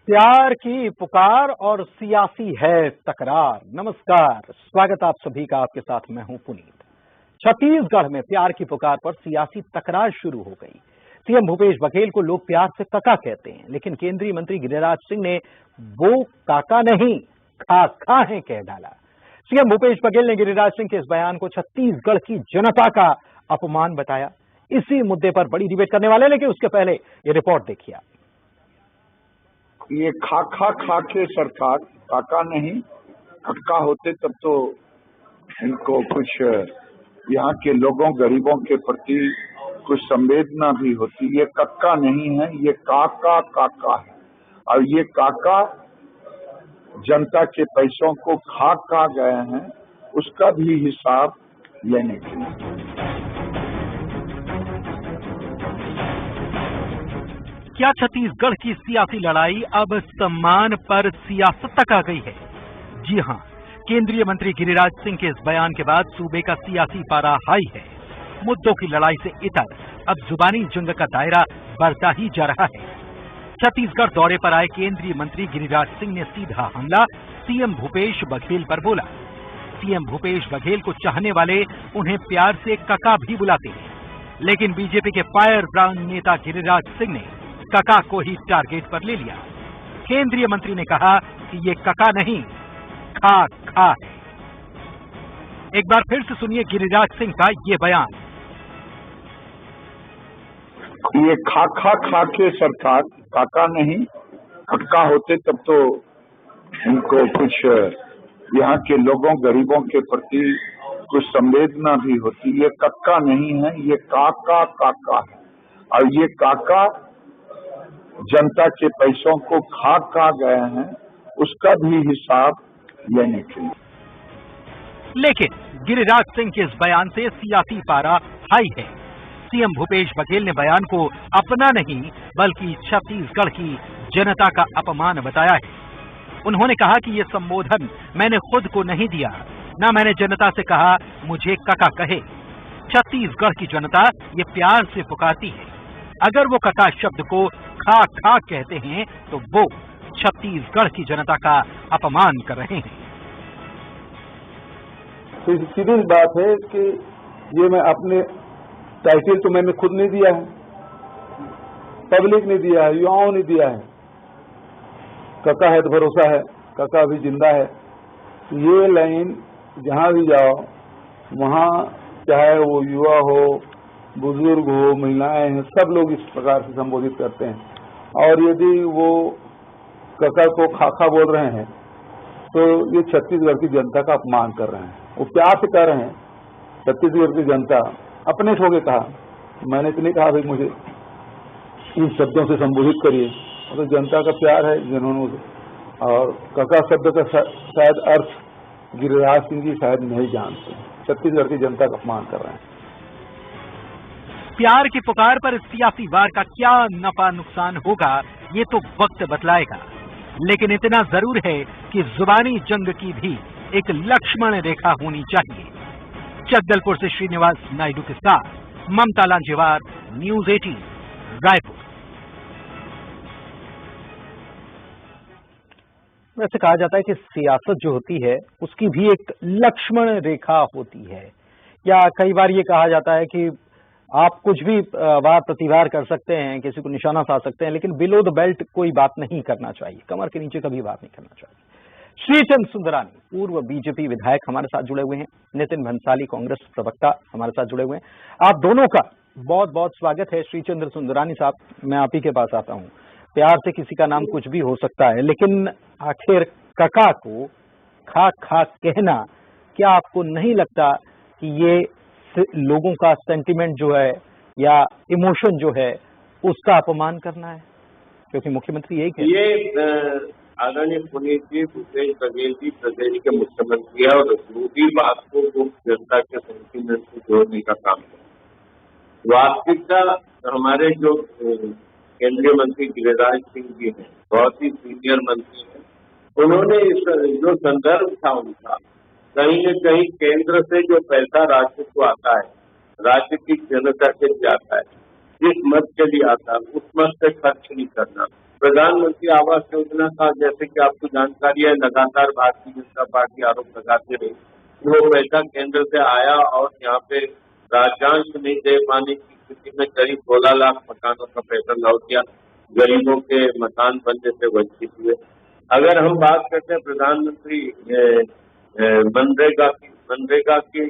प्यार की पुकार और सियासी है तकरार। नमस्कार, स्वागत आप सभी का। आपके साथ मैं हूं पुनीत। छत्तीसगढ़ में प्यार की पुकार पर सियासी तकरार शुरू हो गई। सीएम भूपेश बघेल को लोग प्यार से काका कहते हैं, लेकिन केंद्रीय मंत्री गिरिराज सिंह ने वो काका नहीं खाका है कह डाला। सीएम भूपेश बघेल ने गिरिराज सिंह के इस बयान को छत्तीसगढ़ की जनता का अपमान बताया। इसी मुद्दे पर बड़ी डिबेट करने वाले, लेकिन उसके पहले ये रिपोर्ट देखिए। ये खा के सरकार काका नहीं खटका होते तब तो इनको कुछ यहाँ के लोगों गरीबों के प्रति कुछ संवेदना भी होती। ये कक्का नहीं है, ये काका है। और ये काका जनता के पैसों को खा गए हैं, उसका भी हिसाब लेने के लिए। क्या छत्तीसगढ़ की सियासी लड़ाई अब सम्मान पर सियासत तक आ गई है? जी हां, केंद्रीय मंत्री गिरिराज सिंह के इस बयान के बाद सूबे का सियासी पारा हाई है। मुद्दों की लड़ाई से इतर अब जुबानी जंग का दायरा बढ़ता ही जा रहा है। छत्तीसगढ़ दौरे पर आए केंद्रीय मंत्री गिरिराज सिंह ने सीधा हमला सीएम भूपेश बघेल पर बोला। सीएम भूपेश बघेल को चाहने वाले उन्हें प्यार से काका भी बुलाते हैं, लेकिन बीजेपी के फायर ब्रांड नेता गिरिराज सिंह ने काका को ही टारगेट पर ले लिया। केंद्रीय मंत्री ने कहा कि ये काका नहीं खा है। एक बार फिर से सुनिए गिरिराज सिंह का ये बयान। ये खा के सरकार काका नहीं खटका होते तब तो इनको कुछ यहाँ के लोगों गरीबों के प्रति कुछ संवेदना भी होती। ये कक्का नहीं है, ये काका है। और ये काका जनता के पैसों को खा गए हैं, उसका भी हिसाब लेने के लिए। लेकिन गिरिराज सिंह के इस बयान से सियासी पारा हाई है। सीएम भूपेश बघेल ने बयान को अपना नहीं बल्कि छत्तीसगढ़ की जनता का अपमान बताया है। उन्होंने कहा कि ये संबोधन मैंने खुद को नहीं दिया, ना मैंने जनता से कहा मुझे काका कहे। छत्तीसगढ़ की जनता ये प्यार से पुकारती है। अगर वो काका शब्द को खा कहते हैं तो वो छत्तीसगढ़ की जनता का अपमान कर रहे हैं। तो सीधी बात है कि ये मैं अपने टाइटल तो मैंने खुद नहीं दिया है, पब्लिक ने दिया है, युवाओं ने दिया है। काका है तो भरोसा है, काका अभी जिंदा है। ये लाइन जहां भी जाओ वहां चाहे वो युवा हो, बुजुर्ग हो, महिलाएं हैं, सब लोग इस प्रकार से संबोधित करते हैं। और यदि वो काका को खाका बोल रहे हैं तो ये छत्तीसगढ़ की जनता का अपमान कर रहे हैं। वो प्यार से कर रहे हैं। छत्तीसगढ़ की जनता अपने से होके कहा, मैंने तो नहीं कहा भाई मुझे इन शब्दों से संबोधित करिए, तो जनता का प्यार है जिन्होंने। और काका शब्द का शायद अर्थ गिरिराज सिंह जी शायद नहीं जानते। छत्तीसगढ़ की जनता का अपमान कर रहे हैं। प्यार की पुकार पर सियासी वार का क्या नफा नुकसान होगा ये तो वक्त बतलाएगा, लेकिन इतना जरूर है कि जुबानी जंग की भी एक लक्ष्मण रेखा होनी चाहिए। जगदलपुर से श्रीनिवास नायडू के साथ ममता लांजेवार, न्यूज़ 18 रायपुर। वैसे कहा जाता है कि सियासत जो होती है उसकी भी एक लक्ष्मण रेखा होती है, या कई बार ये कहा जाता है कि आप कुछ भी वार प्रतिवार कर सकते हैं, किसी को निशाना साध सकते हैं, लेकिन बिलो द बेल्ट कोई बात नहीं करना चाहिए, कमर के नीचे कभी बात नहीं करना चाहिए। श्रीचंद सुंदरानी पूर्व बीजेपी विधायक हमारे साथ जुड़े हुए हैं। नितिन भंसाली कांग्रेस प्रवक्ता हमारे साथ जुड़े हुए हैं। आप दोनों का बहुत बहुत स्वागत है। श्रीचंद सुंदरानी साहब, मैं आप ही के पास आता हूँ। प्यार से किसी का नाम कुछ भी हो सकता है, लेकिन आखिर काका को खा कहना, क्या आपको नहीं लगता कि ये लोगों का सेंटिमेंट जो है या इमोशन जो है उसका अपमान करना है? क्योंकि मुख्यमंत्री यही कहते हैं। ये आदरणीय पुनीत जी, भूपेश बघेल जी प्रदेश के मुख्यमंत्री है और दूसरी बात को वो जनता के सेंटिमेंट से जोड़ने का काम है। वास्तविकता हमारे जो केंद्रीय मंत्री गिरिराज सिंह जी हैं, बहुत ही सीनियर मंत्री हैं, उन्होंने इस जो संदर्भ था उनका, कहीं न कहीं केंद्र से जो पैसा राज्य को आता है, राज्य की जनता के लिए आता है, जिस मत के लिए आता है उस मत से खर्च नहीं करना, प्रधानमंत्री आवास योजना का जैसे कि आपको जानकारी है, लगातार भारतीय जनता पार्टी आरोप लगाती रही, वो पैसा केंद्र से आया और यहाँ पे राज्यांश नहीं दे पाने की स्थिति में करीब 16 लाख मकानों का पैसा लौट गया, गरीबों के मकान बनने से वंचित हुए। अगर हम बात करते हैं प्रधानमंत्री मनरेगा की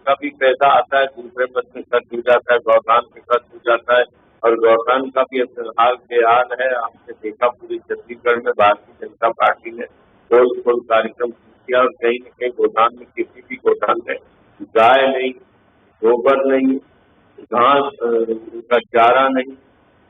का भी पैसा आता है, दूसरे पद में खर्च हो जाता है, गौठान में खर्च हो जाता है, और गौठान का भी हाल बेहाल है। आपने देखा पूरी छत्तीसगढ़ में भारतीय जनता पार्टी ने खोल कार्यक्रम किया और कहीं न कहीं गौठान में किसी भी गौठान में गाय नहीं, गोबर नहीं, घास का चारा नहीं,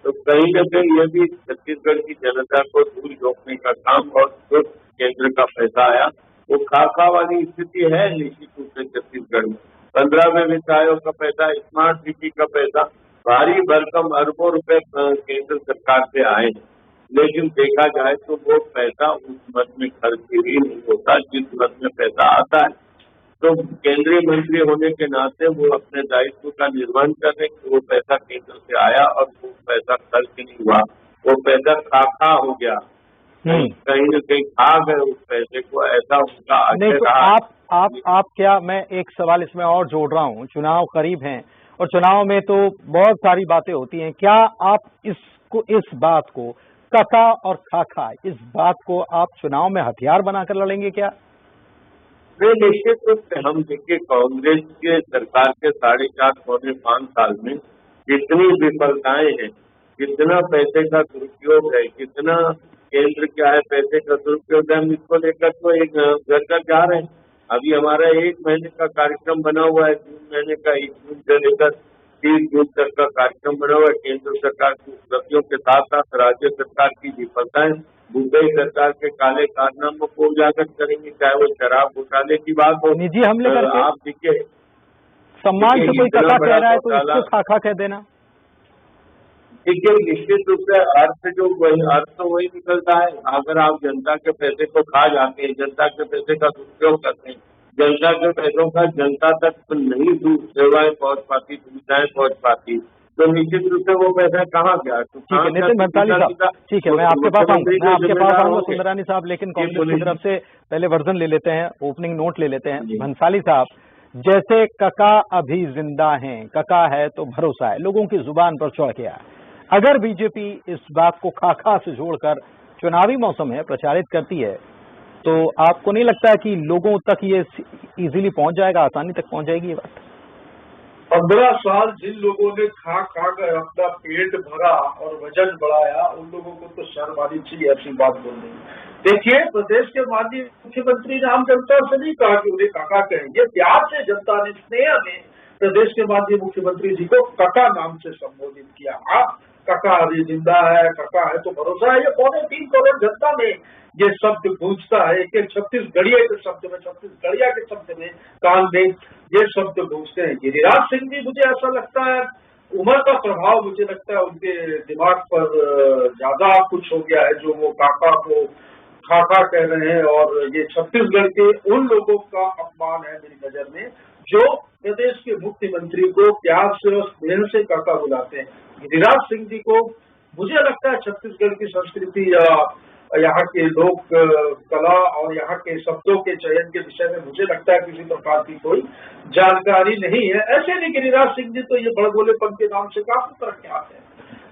तो कहीं न कहीं ये भी छत्तीसगढ़ की जनता को दूर रोकने का काम, और जो केंद्र का पैसा आया वो खाका वाली स्थिति है निश्चित रूप से छत्तीसगढ़ में। 15वें वित्त आयोग का पैसा, स्मार्ट सिटी का पैसा, भारी भरकम अरबों रुपए केंद्र सरकार से आए, लेकिन देखा जाए तो वो पैसा उस मद में खर्च ही नहीं होता जिस मद में पैसा आता है। तो केंद्रीय मंत्री होने के नाते वो अपने दायित्व का निर्वहन कर रहे कि वो पैसा केंद्र से आया और वो पैसा खर्च नहीं हुआ, वो पैसा खाका हो गया, कहीं न कहीं खा गए उस पैसे को, ऐसा उनका नहीं। तो आप क्या, मैं एक सवाल इसमें और जोड़ रहा हूँ, चुनाव करीब हैं और चुनाव में तो बहुत सारी बातें होती हैं, क्या आप इस बात को, कका और खाका, इस बात को आप चुनाव में हथियार बनाकर लड़ेंगे क्या? निश्चित रूप से हम देखिए, कांग्रेस के सरकार के 4.5 पौने 5 साल में जितनी विफलताएं हैं, कितना पैसे का दुरुपयोग है, कितना केंद्र क्या है पैसे का दुरुपयोग है, हम इसको लेकर तो एक घर जा रहे हैं। अभी हमारा 1 महीने का कार्यक्रम बना हुआ है, जून महीने का 1 जून से लेकर 30 जून तक का कार्यक्रम बना हुआ है। केंद्र सरकार की उपलब्धियों के साथ साथ राज्य सरकार की विफलताएं, भूपेश सरकार के काले कारनामों को उजागर करेंगे, चाहे वो शराब घोटाले की बात हो, निजी हमले करके आप देखिए सम्मान से कोई कका कह रहा है तो इसको खाका कह देना। देखिए, निश्चित रूप से अर्थ तो वही निकलता है। अगर आप जनता के पैसे को खा जाते हैं, जनता के पैसे का दुरुपयोग करते हैं, जनता के पैसों का जनता तक नहीं सेवाएं पहुंच पाती, सुविधाएं पहुंच पाती, तो निश्चित रूप से वो पैसा कहाँ गया? तो ठीक है नितिन भंसाली साहब, ठीक है, मैं आपके पास आऊंगा सुंदरानी साहब, लेकिन कांग्रेस की तरफ से पहले वर्जन ले लेते हैं, ओपनिंग नोट ले लेते हैं। भंसाली साहब, जैसे कका अभी जिंदा हैं, कका है तो भरोसा है, लोगों की जुबान पर चढ़ गया है, अगर बीजेपी इस बात को खाका से जोड़कर चुनावी मौसम है प्रचारित करती है, तो आपको नहीं लगता है कि लोगों तक ये इजीली पहुंच जाएगा, आसानी तक पहुंच जाएगी ये बात? 15 साल जिन लोगों ने खा कर अपना पेट भरा और वजन बढ़ाया, उन लोगों को तो शर्म आनी चाहिए ऐसी बात बोलने। देखिए, प्रदेश के माननीय मुख्यमंत्री ने आम जनता से नहीं कहा कि उन्हें काका कहेंगे, प्यार से जनता ने, स्नेह ने प्रदेश के माननीय मुख्यमंत्री जी को काका नाम से संबोधित किया। आप काका अभी जिंदा है, काका है तो भरोसा है। ये 3.25 करोड़ जनता में ये शब्द गूंजता है, एक छत्तीसगढ़िया के शब्द में, छत्तीसगढ़िया के शब्द में, कान में ये शब्द गूंजते हैं। गिरिराज सिंह जी, मुझे ऐसा लगता है उम्र का प्रभाव, मुझे लगता है उनके दिमाग पर ज्यादा कुछ हो गया है, जो वो काका को खाका कह रहे हैं। और ये छत्तीसगढ़ के उन लोगों का अपमान है मेरी नजर में, जो प्रदेश के मुख्यमंत्री को प्यार से और स्नेह से काका बुलाते हैं। गिरिराज सिंह जी को मुझे लगता है छत्तीसगढ़ की संस्कृति या यहाँ के लोक कला और यहाँ के शब्दों के चयन के विषय में मुझे लगता है किसी प्रकार की कोई जानकारी नहीं है। ऐसे नहीं, गिरिराज सिंह जी तो ये बड़बोलेपन के नाम से काफी प्रख्यात है।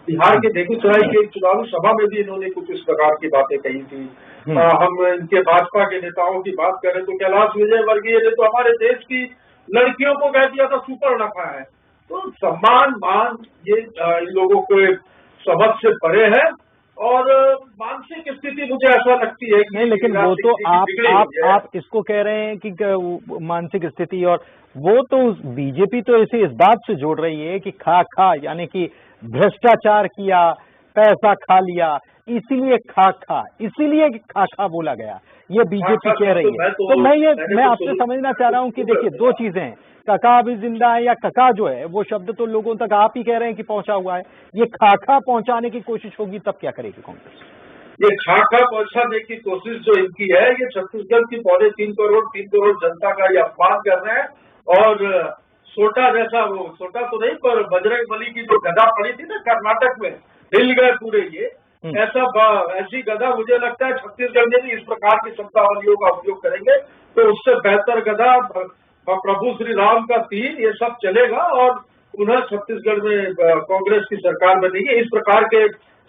बिहार के बेगूसराय के चुनावी सभा में भी इन्होंने कुछ इस प्रकार की बातें कही थी। हम इनके भाजपा के नेताओं की बात करें तो कैलाश विजयवर्गीय ने तो हमारे देश की लड़कियों को कह दिया था सुपर नफा है। तो सम्मान मान ये इन लोगों के समझ से परे है, और मानसिक स्थिति मुझे ऐसा लगती है कि नहीं, लेकिन वो तो आप इसको कह रहे हैं कि मानसिक स्थिति, और वो तो बीजेपी तो इसे इस बात से जोड़ रही है कि खा यानी कि भ्रष्टाचार किया, पैसा खा लिया, इसीलिए इसीलिए खाखा बोला गया, ये बीजेपी कह रही है। तो मैं आपसे समझना चाह रहा हूं कि देखिए, दो चीजें हैं, कका अभी जिंदा है या कका जो है वो शब्द तो लोगों तक आप ही कह रहे हैं कि पहुंचा हुआ है, ये खाखा पहुंचाने की कोशिश होगी तब क्या करेगी कांग्रेस? ये खाखा पहुंचाने की कोशिश जो इनकी है, ये छत्तीसगढ़ की 3 करोड़ जनता का ये अपमान कर रहे हैं। और सोटा जैसा, वो सोटा तो नहीं पर बजरंग बली की जो गदा पड़ी थी ना कर्नाटक में, हिल गए पूरे। ऐसी गधा मुझे लगता है छत्तीसगढ़ में भी इस प्रकार की शब्दावलियों का उपयोग करेंगे तो उससे बेहतर गधा प्रभु श्री राम का तीर ये सब चलेगा और पुनः छत्तीसगढ़ में कांग्रेस की सरकार बनेगी। इस प्रकार के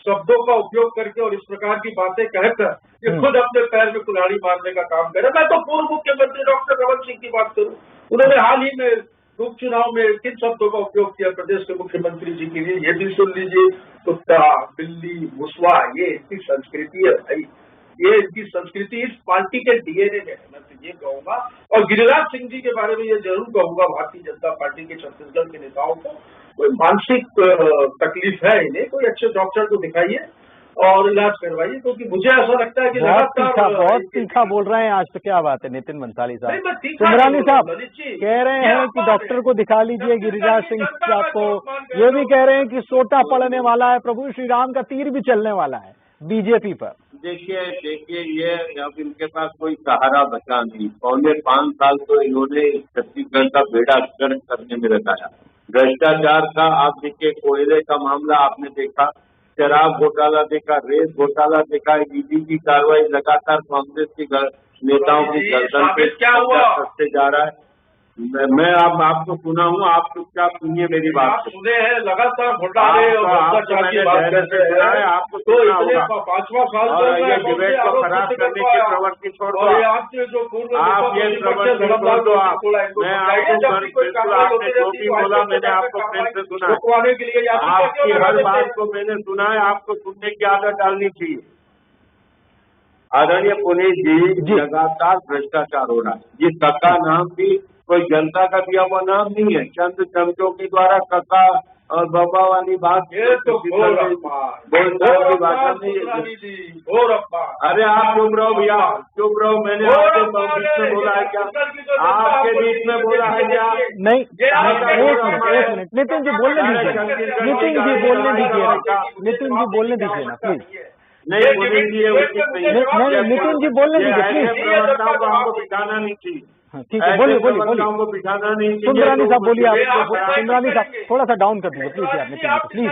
शब्दों का उपयोग करके और इस प्रकार की बातें कहकर ये खुद अपने पैर में कुल्हाड़ी मारने का काम करे। मैं तो पूर्व मुख्यमंत्री डॉक्टर रमन सिंह की बात करूं, उन्होंने हाल ही में उपचुनाव में किन शब्दों का उपयोग किया प्रदेश के मुख्यमंत्री जी के लिए, ये भी सुन लीजिए। कुत्ता, बिल्ली, मुसवा, ये इनकी संस्कृति है भाई, ये इनकी संस्कृति इस पार्टी के डीएनए में है। मैं तो ये कहूंगा और गिरिराज सिंह जी के बारे में ये जरूर कहूंगा, भारतीय जनता पार्टी के छत्तीसगढ़ के नेताओं को कोई मानसिक तकलीफ है इन्हें, कोई अच्छे डॉक्टर को दिखाइए और इलाज करवाइए, क्योंकि मुझे ऐसा लगता है कि बहुत तीखा बोल रहे हैं आज। तो क्या बात है नितिन भंसाली साहब, सुंदरानी साहब कह रहे हैं कि डॉक्टर को दिखा लीजिए गिरिराज सिंह साहब को, ये भी कह रहे हैं कि सोटा पड़ने वाला है, प्रभु श्री राम का तीर भी चलने वाला है बीजेपी पर। देखिए ये अब इनके पास कोई सहारा बचा नहीं। पौने 5 साल तो इन्होंने छत्तीसगढ़ का बेड़ा गर्क करने में लगाया। भ्रष्टाचार का आप देखिए, कोयले का मामला आपने देखा, शराब घोटाला देखा, रेत घोटाला देखा, ईडी की कार्रवाई लगातार कांग्रेस के नेताओं की गर्दन पे करते जा रहा है। मैं अब आपको सुना हूँ, आप चुपचाप सुनिए मेरी बात। सुने हैं लगातार घोटाले और भ्रष्टाचार की बात करते हैं, आपको तो इसलिए 5वां साल ये डिबेट को खराब करने की प्रवृत्ति छोड़ दो। आप जो पूर्व आप ये प्रवृत्ति छोड़ दो। मैं आपने जो भी बोला मैंने आपको फिर से सुना, रुकवाने के लिए आपकी हर बात को मैंने सुना है, आपको सुनने की आदत डालनी चाहिए। आदरणीय पुनीत जी, लगातार भ्रष्टाचार हो रहा है। ये कक्का नाम भी कोई जनता का दिया हुआ नाम नहीं है, चंद चमचों के द्वारा कक्का और बाबा वाली बात ये तो की भाषा नहीं है। अरे आप चुप रहो भैया, चुप रहो। मैंने आपके बीच में बोला है क्या? आपके बीच में बोला है क्या? नहीं, एक मिनट नितिन जी बोलने दीजिए, नितिन जी बोलने दीजिए ना, नितिन जी बोलने दीजिए ना प्लीज। नहीं बोलेंगे, नितिन जी बोलने दीजिए प्लीज। प्रवक्ताओं को हमको बिठाना नहीं चाहिए। ठीक है, बोलिए बोलिए बोलिए। को बिठाना नहीं चाहिए। सुंदरानी साहब बोलिए, आप सुंदरानी साहब थोड़ा सा डाउन कर दीजिए प्लीज यार, नितिन जी प्लीज।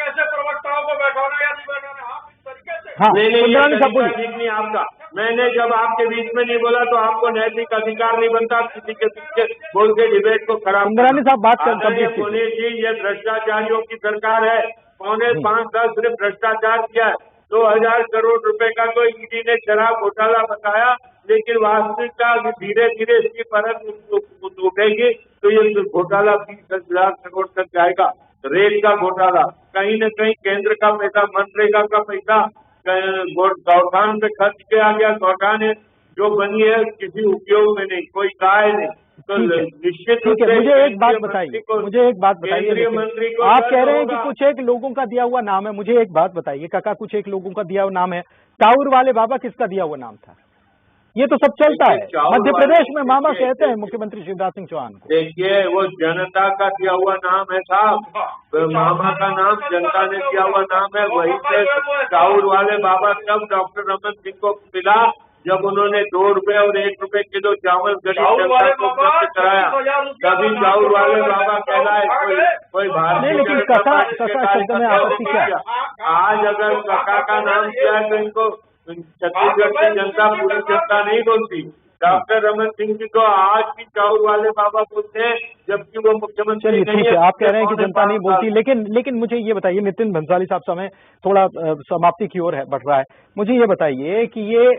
कैसे प्रवक्ताओं को बैठाना या नहीं बैठाना, आप इस तरीके से। हाँ सुंदरानी साहब बोलिए। नहीं आपका, मैंने जब आपके बीच में नहीं बोला तो आपको नैतिक अधिकार नहीं बनता किसी के पीछे बोल के डिबेट को खराब। सुंदरानी साहब बात कर जी, ये भ्रष्टाचारियों की सरकार है। पौने 5 साल सिर्फ भ्रष्टाचार किया है। 2000 करोड़ रुपए का तो ईडी ने शराब घोटाला बताया, लेकिन वास्तविकता धीरे धीरे इसकी परत उठेगी तो ये घोटाला 20,000 करोड़ तक जाएगा। रेत का घोटाला, कहीं न कहीं केंद्र का पैसा, मनरेगा का पैसा गौठान पे खर्च किया गया। गौठान जो बनी है किसी उपयोग में नहीं, कोई गाय नहीं। तो निश्चित रूप से मुझे एक बात बताइए, मंत्री को आप कह रहे हैं कि कुछ एक लोगों का दिया हुआ नाम है। मुझे एक बात बताइए काका, कुछ एक लोगों का दिया हुआ नाम है, टाउर वाले बाबा किसका दिया हुआ नाम था? ये तो सब चलता है मध्य प्रदेश में, मामा कहते हैं मुख्यमंत्री शिवराज सिंह चौहान को। देखिए वो जनता का दिया हुआ नाम है साहब, मामा का नाम जनता ने दिया हुआ नाम है। वही से टाउर वाले बाबा तब डॉक्टर रमन सिंह को मिला जब उन्होंने 2 रुपए और 1 रुपए किलो चावल गरीब जनता को उपलब्ध कराया, तभी टाउर वाले बाबा कहलाए। कोई भारतीय जनता पार्टी के आज अगर कका का नाम किया है तो इनको छत्तीसगढ़ की जनता पूरी जनता नहीं बोलती। डॉक्टर रमन सिंह जी को आज भी टाउर वाले बाबा बोलते हैं, जबकि वो मुख्यमंत्री नहीं है। ठीक है, आप कह रहे हैं कि जनता नहीं बोलती, लेकिन मुझे ये बताइए, नितिन भंसाली साहब, समय थोड़ा समाप्ति की ओर है बढ़ रहा है, मुझे ये बताइए कि ये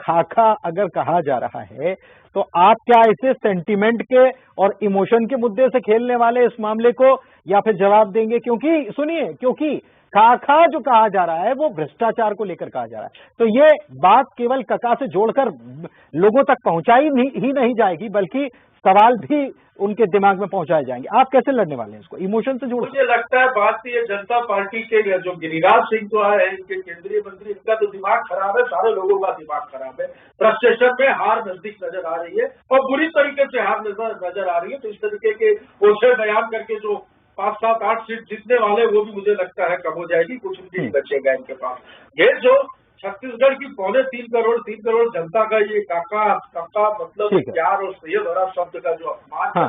खाका अगर कहा जा रहा है तो आप क्या इसे सेंटिमेंट के और इमोशन के मुद्दे से खेलने वाले इस मामले को या फिर जवाब देंगे? क्योंकि सुनिए, क्योंकि खाका जो कहा जा रहा है वो भ्रष्टाचार को लेकर कहा जा रहा है, तो ये बात केवल कका से जोड़कर लोगों तक पहुंचाई ही नहीं जाएगी, बल्कि सवाल भी उनके दिमाग में पहुंचाए जाएंगे। आप कैसे लड़ने वाले हैं इसको इमोशन से जोड़? मुझे लगता है भारतीय जनता पार्टी के जो गिरिराज सिंह जो है, इनके केंद्रीय मंत्री, इनका तो दिमाग खराब है, सारे लोगों का दिमाग खराब है। फ्रस्ट्रेशन में हार नजदीक नजर आ रही है और बुरी तरीके से हार नजर आ रही है। तो इस तरीके के ओछे बयान करके जो 5, 7, 8 सीट जीतने वाले वो भी मुझे लगता है कम हो जाएगी, कुछ भी बचेगा इनके पास। ये जो छत्तीसगढ़ की 3.25 करोड़ जनता का ये काका मतलब प्यार और स्नेह भरा शब्द का जो अपमान है,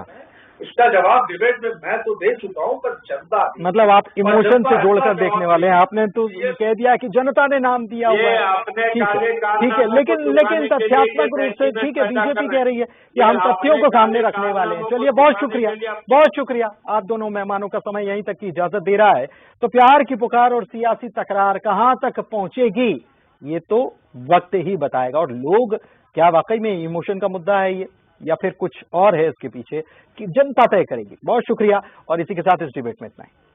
इसका जवाब डिबेट में मैं तो दे चुका हूं, पर जनता भी। मतलब आप इमोशन जनता से जोड़कर ऐसा देखने जवाब वाले हैं। आपने तो ये- कह दिया कि जनता ने नाम दिया हुआ ये है। अपने ठीक काले है, कारनामों ठीक है, को लेकिन छुपाने के लिए तथ्यात्मक ये रूप से सेंटीमेंट ठीक है, पैदा बीजेपी करना कह रही है कि ये हम अपने तथ्यों को सामने काले रखने वाले हैं। कारनामों चलिए, को बहुत छुपाने शुक्रिया, के लिए आप- बहुत शुक्रिया। आप दोनों मेहमानों का समय यहीं तक की इजाजत दे रहा है। तो प्यार की पुकार और सियासी तकरार कहां तक पहुंचेगी, ये तो वक्त ही बताएगा। और लोग क्या वाकई में इमोशन का मुद्दा है ये, या फिर कुछ और है इसके पीछे, कि जनता तय करेगी। बहुत शुक्रिया, और इसी के साथ इस डिबेट में इतना ही।